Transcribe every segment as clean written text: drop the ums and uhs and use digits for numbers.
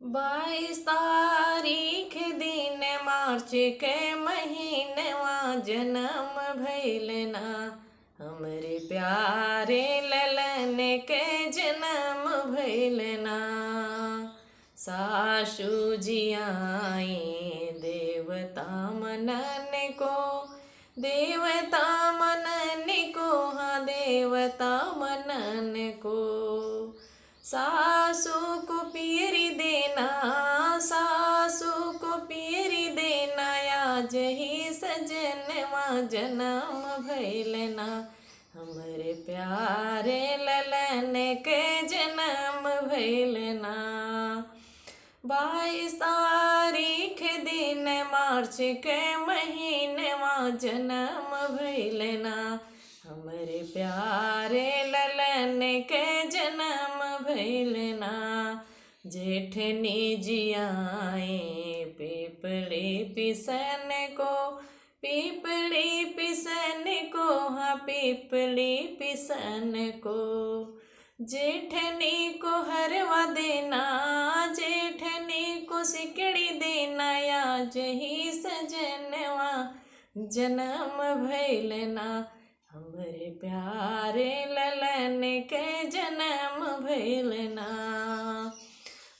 22 तारीख दिन मार्च के महीनवा जन्म भइल ना। हमरे प्यारे ललन के जन्म भइल ना। सासू जी आई देवता मनन को, देवता मनन को, हाँ देवता मनन को। सासू को पीरी देना, सासू को पीरी देना, आज ही सजनवा जन्म भइल ना। हमरे प्यारे ललन के जन्म भइल ना। 22 तारीख दिन मार्च के महीनवा जन्म भइल ना। हमरे प्यारे ललन के जन्म भइल ना। जेठनी जी आए पीपली पिसन को, पीपली पिसन को, हाँ पीपली पिसन को। जेठनी को हरवा देना, जेठनी को सिकड़ी देना, आज ही सजनवा जन्म भइल ना। हमरे प्यारे ललन के जन्म भइल ना।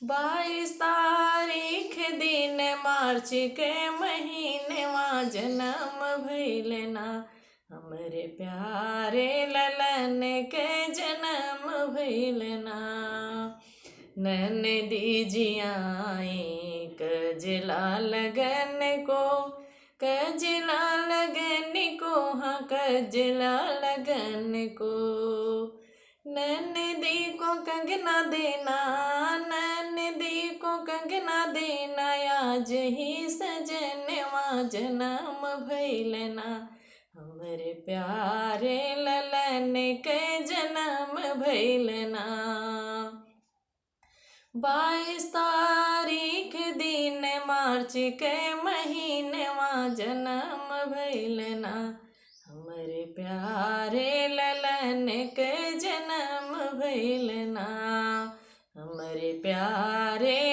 22 तारीख दिन मार्च के महीनवा जन्म भइल ना। हमरे प्यारे ललन के जन्म भइल ना। ननदी जी आई कजला लगन को, कजला लगन को, हाँ कजला लगन को। ननदी को कंगना देना, ननदी को कंगना देना, आज ही सजनवा जन्म भइल ना। हमरे प्यारे ललन के जन्म भइल ना। 22 तारीख दिन मार्च के महीनवा जन्म भइल ना। हमरे प्यारे ललन के जन्म भइल ना। हमरे प्यारे